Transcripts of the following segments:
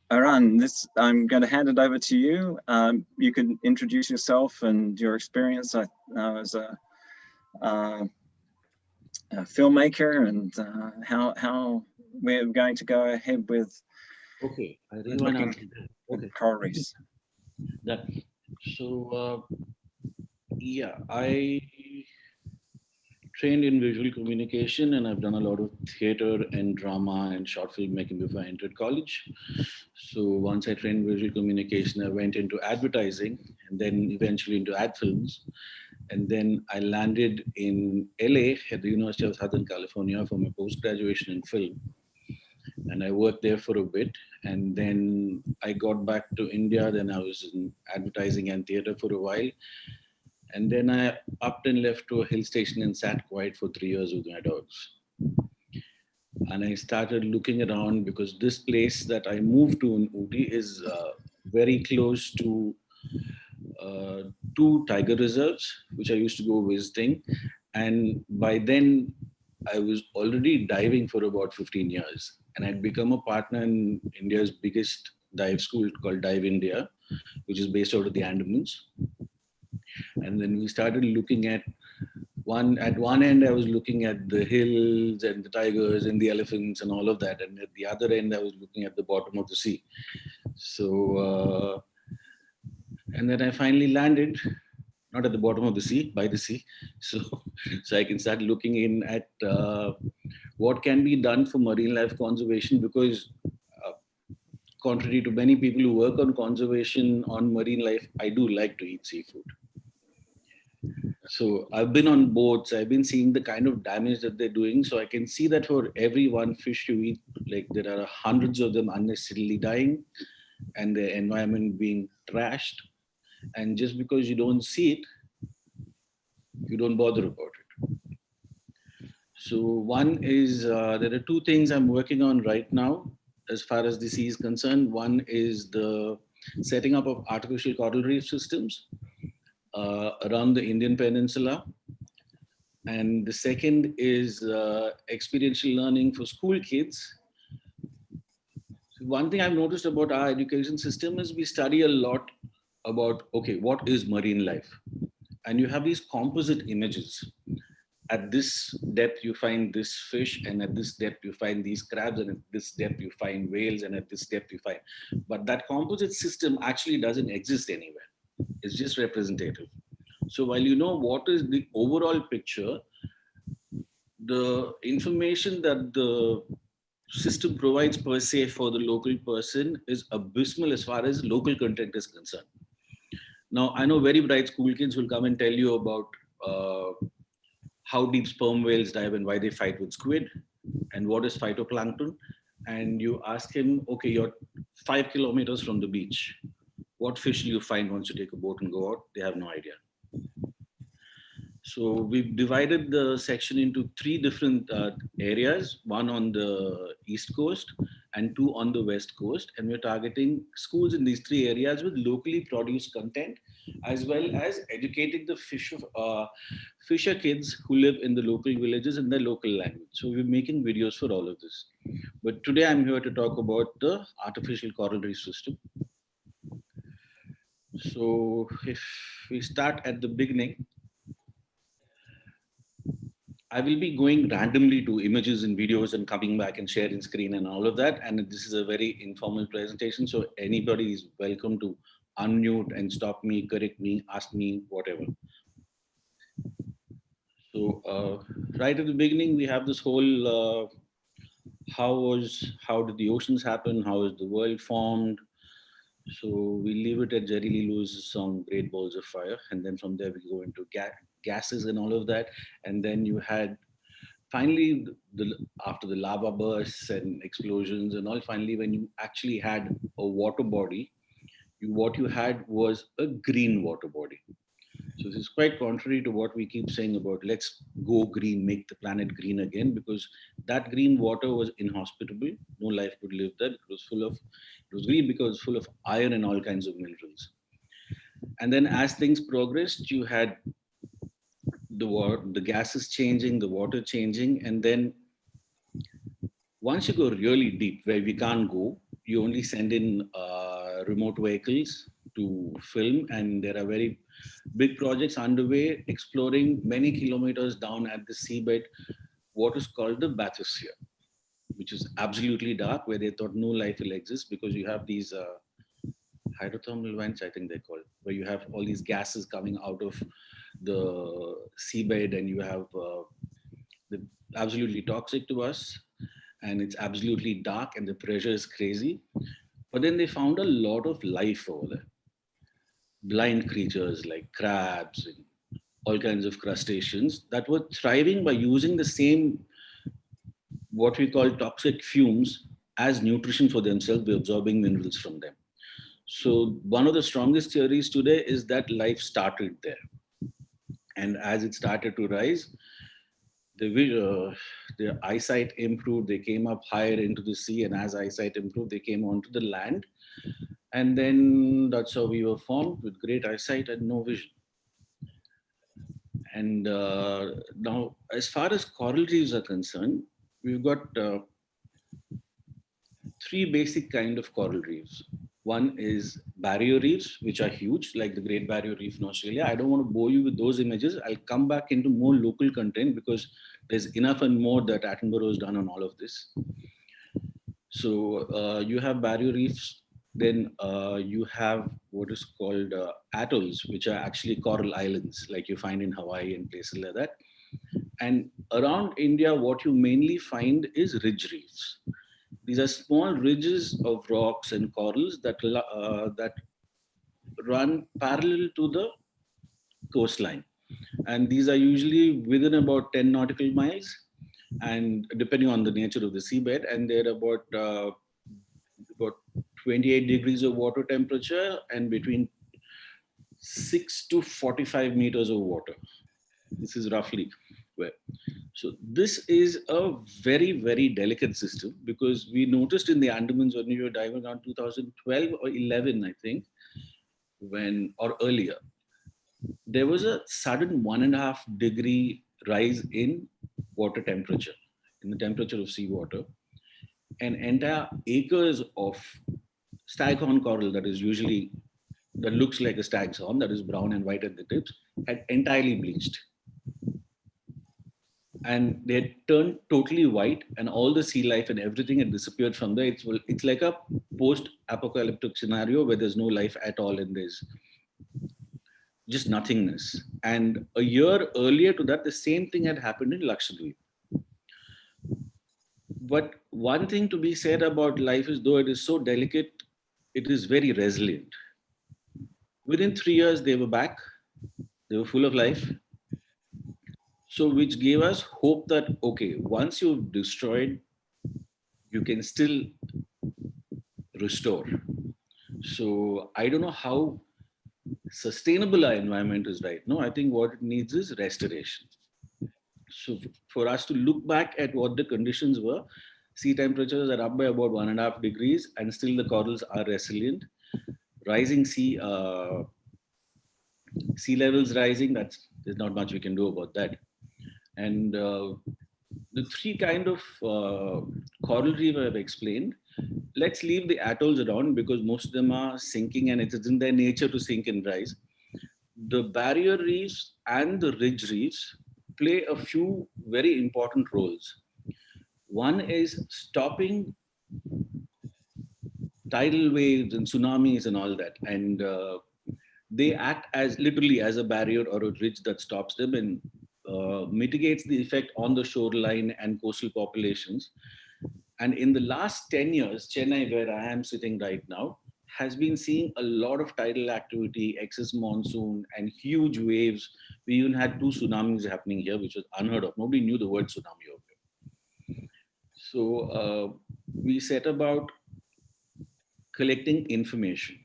Aran, I'm going to hand it over to you. You can introduce yourself and your experience as uh, a filmmaker, and how we're going to go ahead with Okay, I really want to looking answer that. at Okay, coral reefs. that. So, yeah, I trained in visual communication and I've done a lot of theater and drama and short filmmaking before I entered college. So once I trained visual communication, I went into advertising and then eventually into ad films. And then I landed in LA at the University of Southern California for my post graduation in film. And I worked there for a bit. And then I got back to India. Then I was in advertising and theater for a while. And then I upped and left to a hill station and sat quiet for 3 years with my dogs. And I started looking around because this place that I moved to in Ooty is very close to uh, two tiger reserves, which I used to go visiting. And by then, I was already diving for about 15 years. And I'd become a partner in India's biggest dive school called Dive India, which is based out of the Andamans. And then we started looking at one end I was looking at the hills and the tigers and the elephants and all of that, and at the other end I was looking at the bottom of the sea. So and then I finally landed not at the bottom of the sea, by the sea. So so I can start looking in at what can be done for marine life conservation, because uh, contrary to many people who work on conservation on marine life, I do like to eat seafood. So I've been on boats, I've been seeing the kind of damage that they're doing. So I can see that for every one fish you eat, like there are hundreds of them unnecessarily dying and the environment being trashed. And just because you don't see it, you don't bother about it. So one is there are two things I'm working on right now as far as the sea is concerned. One is the setting up of artificial coral reef systems around the Indian peninsula. And the second is experiential learning for school kids. So one thing I've noticed about our education system is we study a lot about, okay, what is marine life? And you have these composite images. At this depth, you find this fish, and at this depth, you find these crabs, and at this depth, you find whales, and at this depth, you find. But that composite system actually doesn't exist anywhere. It's just representative. So while you know what is the overall picture, the information that the system provides per se for the local person is abysmal as far as local content is concerned. Now, I know very bright school kids will come and tell you about how deep sperm whales dive and why they fight with squid and what is phytoplankton. And you ask him, okay, you're 5 kilometers from the beach. What fish do you find once you take a boat and go out? They have no idea. So we've divided the section into three different areas, one on the East Coast and two on the West Coast. And we're targeting schools in these three areas with locally produced content, as well as educating the fisher kids who live in the local villages in their local language. So we're making videos for all of this. But today I'm here to talk about the artificial coral reef system. So if we start at the beginning, I will be going randomly to images and videos and coming back and sharing screen and all of that. And this is a very informal presentation. So anybody is welcome to unmute and stop me, correct me, ask me, whatever. So right at the beginning, we have this whole how did the oceans happen? How is the world formed? So we leave it at Jerry Lee Lewis's song "Great Balls of Fire," and then from there we go into gases and all of that. And then you had finally after the lava bursts and explosions and all, finally when you actually had a water body, what you had was a green water body. So this is quite contrary to what we keep saying about let's go green, make the planet green again, because that green water was inhospitable. No life could live there. It was green because it was full of iron and all kinds of minerals. And then as things progressed, you had the gases changing, the water changing, and then once you go really deep where we can't go, you only send in remote vehicles to film, and there are very big projects underway exploring many kilometers down at the seabed what is called the bathysphere, which is absolutely dark, where they thought no life will exist because you have these hydrothermal vents, I think they're called, where you have all these gases coming out of the seabed, and you have the absolutely toxic to us, and it's absolutely dark, and the pressure is crazy. But then they found a lot of life over there, blind creatures like crabs and all kinds of crustaceans that were thriving by using the same what we call toxic fumes as nutrition for themselves by absorbing minerals from them. So one of the strongest theories today is that life started there, and as it started to rise, their eyesight improved. They came up higher into the sea, and as eyesight improved, they came onto the land, and then that's how we were formed with great eyesight and no vision. And now, as far as coral reefs are concerned, we've got three basic kind of coral reefs. One is barrier reefs, which are huge, like the Great Barrier Reef in Australia. I don't want to bore you with those images. I'll come back into more local content because there's enough and more that Attenborough has done on all of this. So you have barrier reefs, then you have what is called atolls, which are actually coral islands, like you find in Hawaii and places like that. And around India, what you mainly find is ridge reefs. These are small ridges of rocks and corals that run parallel to the coastline, and these are usually within about 10 nautical miles, and depending on the nature of the seabed, and they're about 28 degrees of water temperature and between 6 to 45 meters of water. This is roughly where. So this is a very, very delicate system because we noticed in the Andamans when we were diving around 2012 or 11, I think, or earlier, there was a sudden 1.5 degree rise in water temperature, in the temperature of seawater, and entire acres of staghorn coral that looks like a stag's horn, that is brown and white at the tips, had entirely bleached. And they had turned totally white, and all the sea life and everything had disappeared from there. It's like a post-apocalyptic scenario where there's no life at all and there's just nothingness. And a year earlier to that, the same thing had happened in Lakshadweep. But one thing to be said about life is, though it is so delicate, it is very resilient. Within 3 years, they were back. They were full of life. So, which gave us hope that, okay, once you've destroyed, you can still restore. So, I don't know how sustainable our environment is right now. I think what it needs is restoration. So, for us to look back at what the conditions were, sea temperatures are up by about 1.5 degrees, and still the corals are resilient. Rising sea levels rising, there's not much we can do about that. And the three kind of coral reef I've explained, let's leave the atolls around because most of them are sinking and it is in their nature to sink and rise. The barrier reefs and the ridge reefs play a few very important roles. One is stopping tidal waves and tsunamis and all that. And they act as literally as a barrier or a ridge that stops them and mitigates the effect on the shoreline and coastal populations. And in the last 10 years, Chennai, where I am sitting right now, has been seeing a lot of tidal activity, excess monsoon, and huge waves. We even had 2 tsunamis happening here, which was unheard of. Nobody knew the word tsunami over here. So we set about collecting information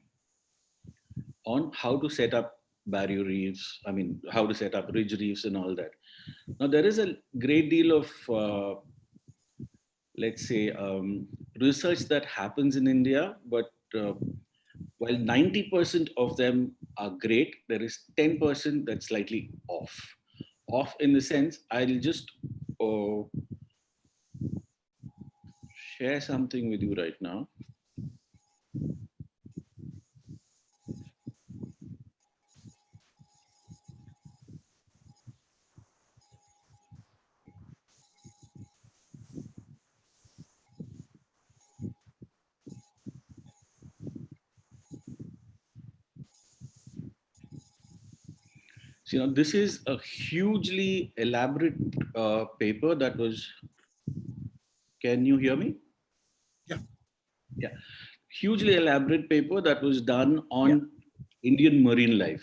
on how to set up barrier reefs, how to set up ridge reefs and all that. Now, there is a great deal of, let's say, research that happens in India, but while 90% of them are great, there is 10% that's slightly off. Off in the sense, I'll just share something with you right now. So, this is a hugely elaborate paper that was, can you hear me? Yeah. Yeah. Hugely elaborate paper that was done on Indian marine life.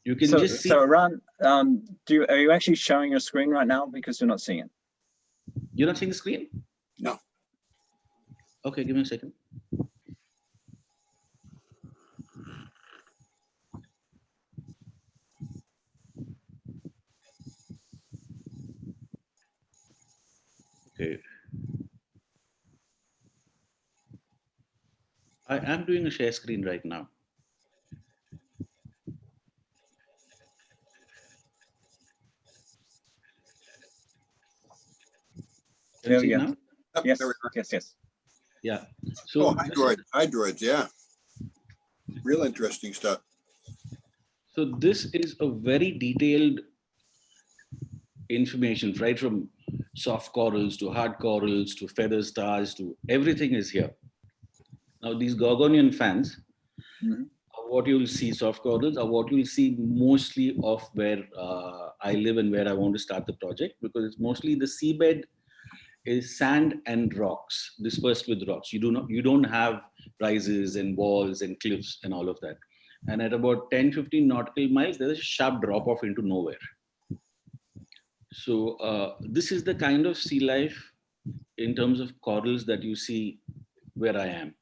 You can just see. So Aran, are you actually showing your screen right now? Because you're not seeing it. You're not seeing the screen? No. Okay, give me a second. Okay. I am doing a share screen right now. Can you see it now? Yep, Yes, there we are. yes. Yeah. So Oh, hydroids, yeah. Real interesting stuff. So this is a very detailed information, right from soft corals to hard corals to feather stars to everything is here. Now these Gorgonian fans, are what you'll see, soft corals are what you'll see mostly of where I live and where I want to start the project, because it's mostly the seabed is sand and rocks dispersed with rocks. You don't have rises and walls and cliffs and all of that. And at about 10-15 nautical miles, there's a sharp drop off into nowhere. So this is the kind of sea life in terms of corals that you see where I am.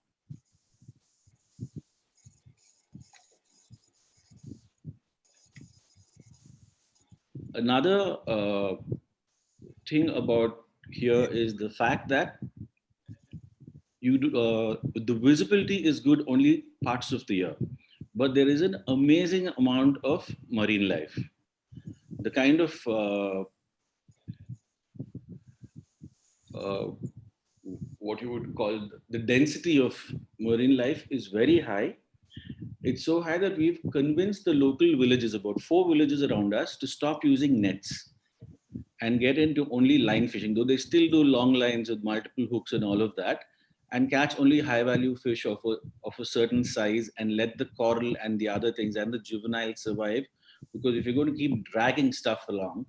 Another thing about here is the fact that the visibility is good only parts of the year, but there is an amazing amount of marine life. The kind of what you would call the density of marine life is very high. It's so high that we've convinced the local villages, about 4 villages around us, to stop using nets and get into only line fishing, though they still do long lines with multiple hooks and all of that, and catch only high value fish of a certain size and let the coral and the other things and the juvenile survive. Because if you're going to keep dragging stuff along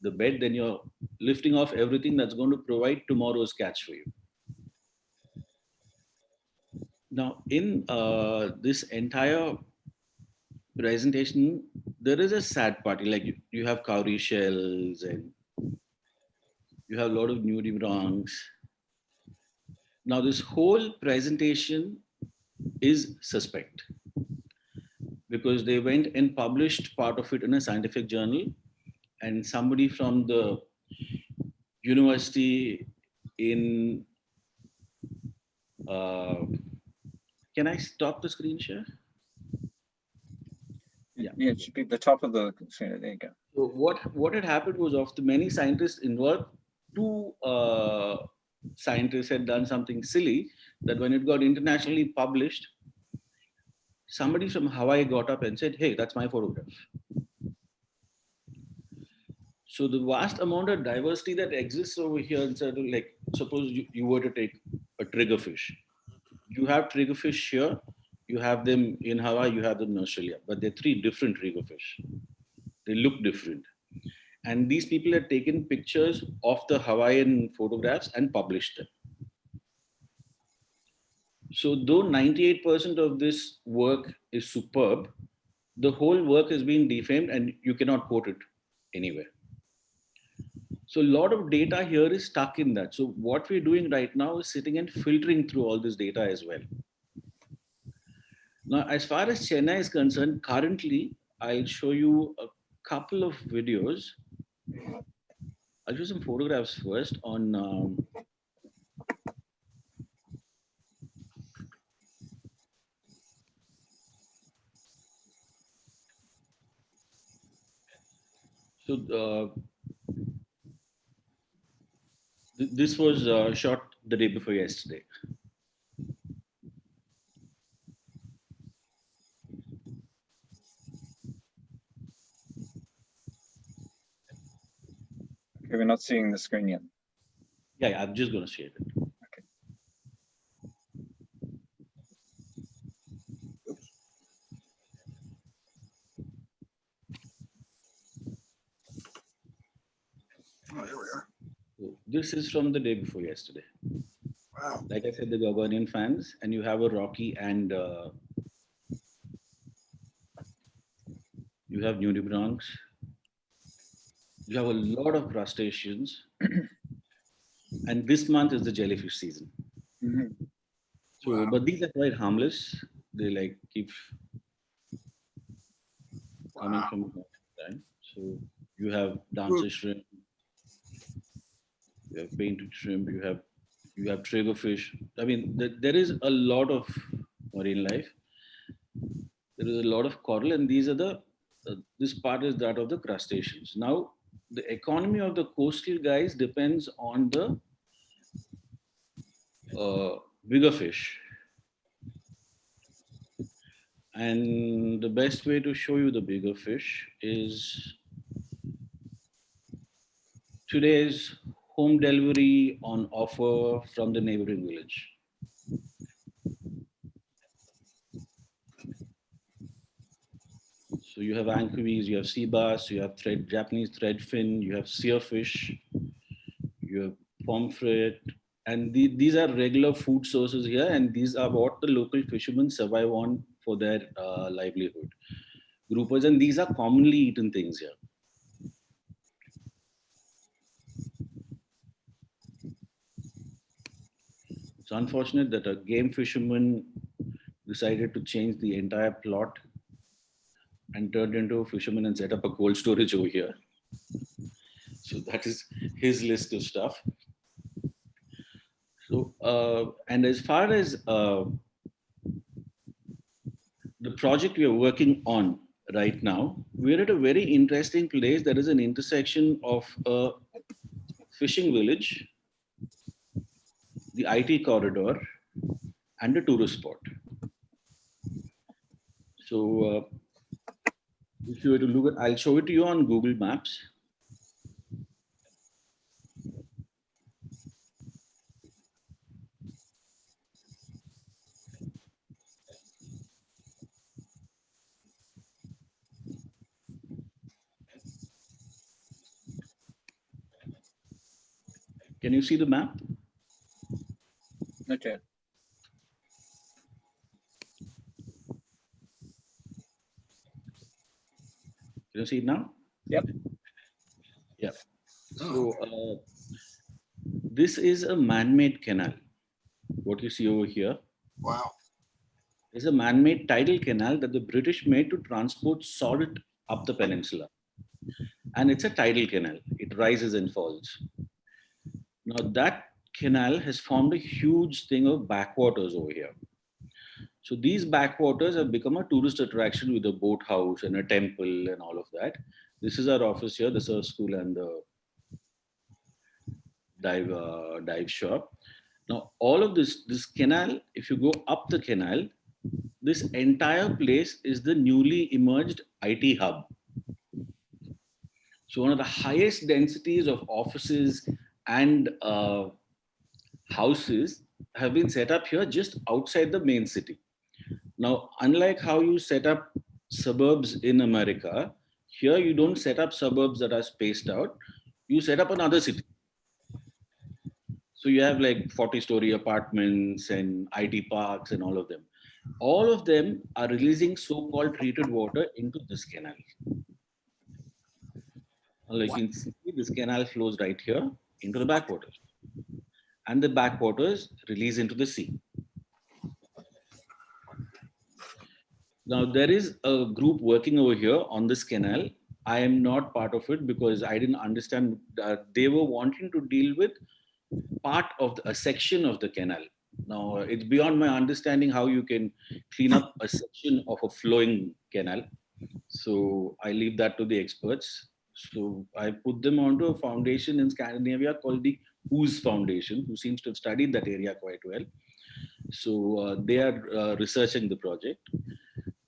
the bed, then you're lifting off everything that's going to provide tomorrow's catch for you. Now, in this entire presentation, there is a sad party. Like you have cowrie shells and you have a lot of nudibranchs. Now, this whole presentation is suspect because they went and published part of it in a scientific journal, and somebody from the university in can I stop the screen share? Yeah, it should be the top of the screen. There you go. So what had happened was, of the many scientists involved, 2 scientists had done something silly that when it got internationally published, somebody from Hawaii got up and said, "Hey, that's my photograph." So the vast amount of diversity that exists over here, in certain, like suppose you were to take a triggerfish. You have triggerfish here, you have them in Hawaii, you have them in Australia, but they're 3 different triggerfish. They look different. And these people had taken pictures of the Hawaiian photographs and published them. So though 98% of this work is superb, the whole work has been defamed and you cannot quote it anywhere. So a lot of data here is stuck in that. So what we're doing right now is sitting and filtering through all this data as well. Now, as far as Chennai is concerned, currently, I'll show you a couple of videos. I'll show some photographs first on this was shot the day before yesterday. Okay, we're not seeing the screen yet. Yeah, I'm just going to share it. here we are. So this is from the day before yesterday. Wow. Like I said, the Gabonian fans, and you have a Rocky and you have nudibranchs. You have a lot of crustaceans. And this month is the jellyfish season. Mhm. So, Wow. but these are quite harmless. They like keep coming Wow. from time. So you have dancer shrimp, you have painted shrimp, you have triggerfish. I mean, there is a lot of marine life. There is a lot of coral, and these are the this part is that of the crustaceans. Now, the economy of the coastal guys depends on the bigger fish. And the best way to show you the bigger fish is today's home delivery on offer from the neighboring village. So you have anchovies, you have sea bass, you have Japanese threadfin, you have seerfish, you have pomfret, and these are regular food sources here, and these are what the local fishermen survive on for their livelihood. Groupers, and these are commonly eaten things here. It's unfortunate that a game fisherman decided to change the entire plot and turned into a fisherman and set up a cold storage over here. So that is his list of stuff. So, and as far as the project we are working on right now, we're at a very interesting place. There is an intersection of a fishing village, the IT corridor, and a tourist spot. So, if you were to look at, I'll show it to you on Google Maps. Can you see the map? Okay. Can you see it now? Yep. Yeah. So this is a man-made canal. What you see over here Wow. is a man-made tidal canal that the British made to transport salt up the peninsula. And it's a tidal canal. It rises and falls. Now that canal has formed a huge thing of backwaters over here. So these backwaters have become a tourist attraction with a boathouse and a temple and all of that. This is our office here, the surf school and the dive shop. Now all of this canal, if you go up the canal, this entire place is the newly emerged IT hub. So one of the highest densities of offices and houses have been set up here just outside the main city. Now, unlike how you set up suburbs in America, here you don't set up suburbs that are spaced out. You set up another city. So you have like 40-story apartments and IT parks and all of them. All of them are releasing so-called treated water into this canal. Like you can see, this canal flows right here into the backwaters. And the backwaters release into the sea. Now, there is a group working over here on this canal. I am not part of it because I didn't understand that they were wanting to deal with part of a section of the canal. Now, it's beyond my understanding how you can clean up a section of a flowing canal. So I leave that to the experts. So I put them onto a foundation in Scandinavia called the WHO's Foundation, who seems to have studied that area quite well. So they are researching the project.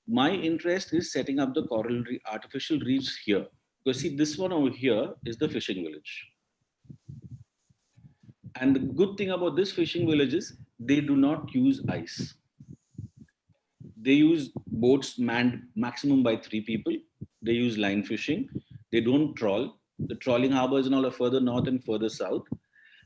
My interest is setting up the coral artificial reefs here. Because see, this one over here is the fishing village. And the good thing about this fishing village is they do not use ice. They use boats manned maximum by 3 people. They use line fishing. They don't trawl. The trawling harbors and all are further north and further south.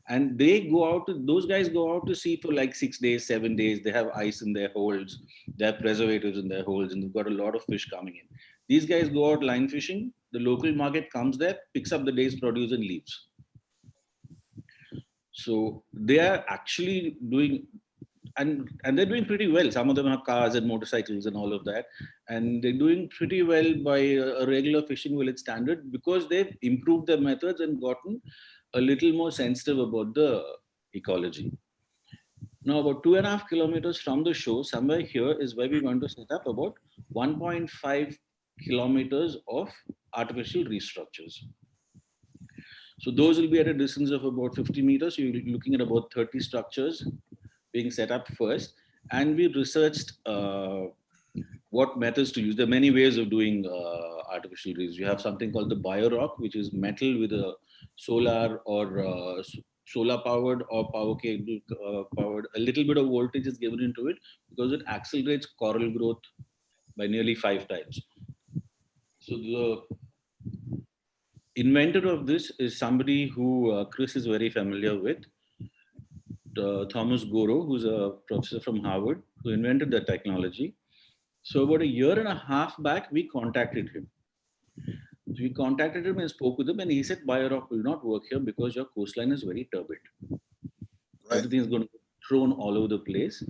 And they go out, those guys go out to sea for like 6 days, 7 days. They have ice in their holds, they have preservatives in their holds, and they've got a lot of fish coming in. These guys go out line fishing. The local market comes there, picks up the day's produce and leaves. So they are actually doing, and they're doing pretty well. Some of them have cars and motorcycles and all of that. And they're doing pretty well by a regular fishing village standard because they've improved their methods and gotten a little more sensitive about the ecology. Now, about 2.5 kilometers from the show, somewhere here is where we're going to set up about 1.5 kilometers of artificial reef structures. So those will be at a distance of about 50 meters. So you're looking at about 30 structures being set up first. And we researched what methods to use. There are many ways of doing artificial reefs. You have something called the BioRock, which is metal with a solar or solar powered or power cable powered. A little bit of voltage is given into it because it accelerates coral growth by nearly 5 times. So the inventor of this is somebody who Chris is very familiar with, Thomas Goro, who's a professor from Harvard, who invented the technology. So about 1.5 years back, we contacted him. So we contacted him and spoke with him, and he said, BioRock will not work here because your coastline is very turbid. Right. Everything is going to be thrown all over the place.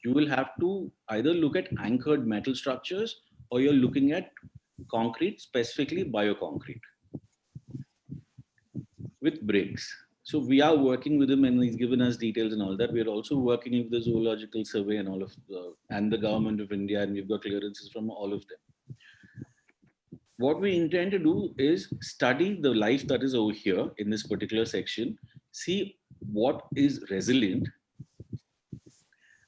You will have to either look at anchored metal structures or you're looking at concrete, specifically bioconcrete with bricks. So we are working with him and he's given us details and all that. We're also working with the Zoological Survey and all of and the government of India, and we've got clearances from all of them. What we intend to do is study the life that is over here in this particular section, see what is resilient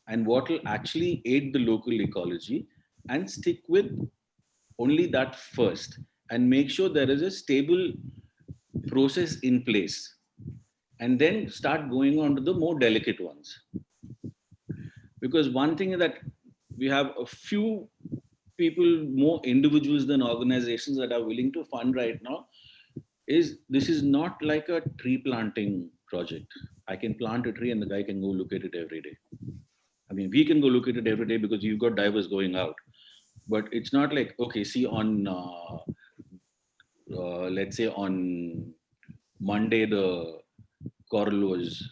and what will actually aid the local ecology, and stick with only that first and make sure there is a stable process in place, and then start going on to the more delicate ones. Because one thing is that we have a few people, more individuals than organizations, that are willing to fund right now. This is not like a tree planting project. I can plant a tree and the guy can go look at it every day. I mean, we can go look at it every day because you've got divers going out. But it's not like, okay, see on, let's say on Monday, the coral was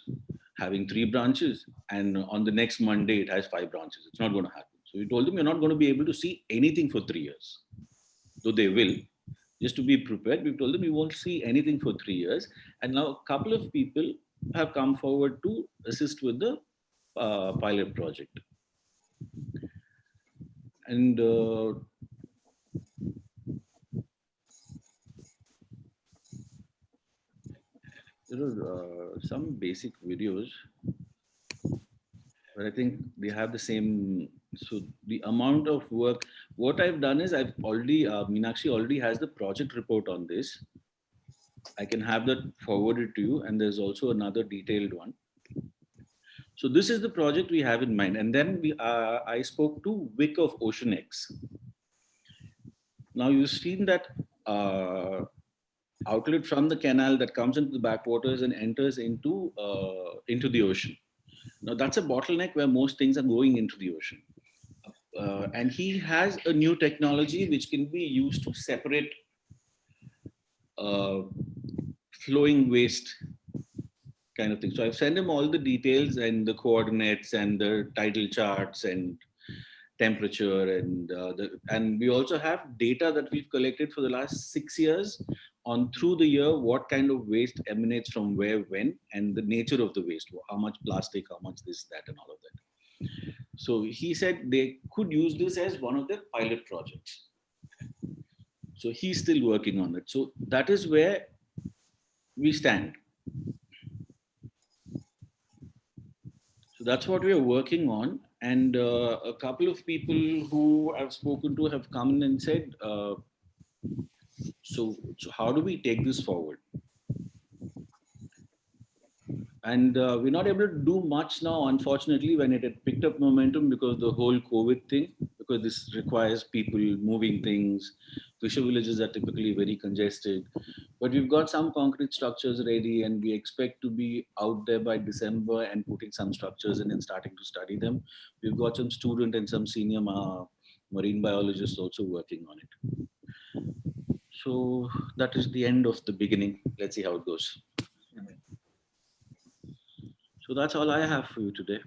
having 3 branches, and on the next Monday, it has 5 branches. It's not going to happen. So we told them, you're not going to be able to see anything for 3 years. Though they will, just to be prepared, we told them you won't see anything for 3 years. And now a couple of people have come forward to assist with the pilot project. And there are some basic videos, but I think they have the same. So the amount of work, what I've done is I've already, Meenakshi already has the project report on this. I can have that forwarded to you, and there's also another detailed one. So this is the project we have in mind. And then I spoke to Vic of OceanX. Now you've seen that outlet from the canal that comes into the backwaters and enters into the ocean. Now that's a bottleneck where most things are going into the ocean. And he has a new technology which can be used to separate flowing waste kind of thing. So I've sent him all the details and the coordinates and the tidal charts and temperature, and we also have data that we've collected for the last 6 years on through the year what kind of waste emanates from where, when, and the nature of the waste, how much plastic, how much this, that, and all of that. So he said they could use this as one of their pilot projects. So he's still working on it. So that is where we stand. So that's what we are working on. And a couple of people who I've spoken to have come in and said, so how do we take this forward? And we're not able to do much now, unfortunately, when it had picked up momentum because of the whole COVID thing, because this requires people moving things. Fisher villages are typically very congested. But we've got some concrete structures ready, and we expect to be out there by December and putting some structures in and starting to study them. We've got some student and some senior marine biologists also working on it. So that is the end of the beginning. Let's see how it goes. So that's all I have for you today.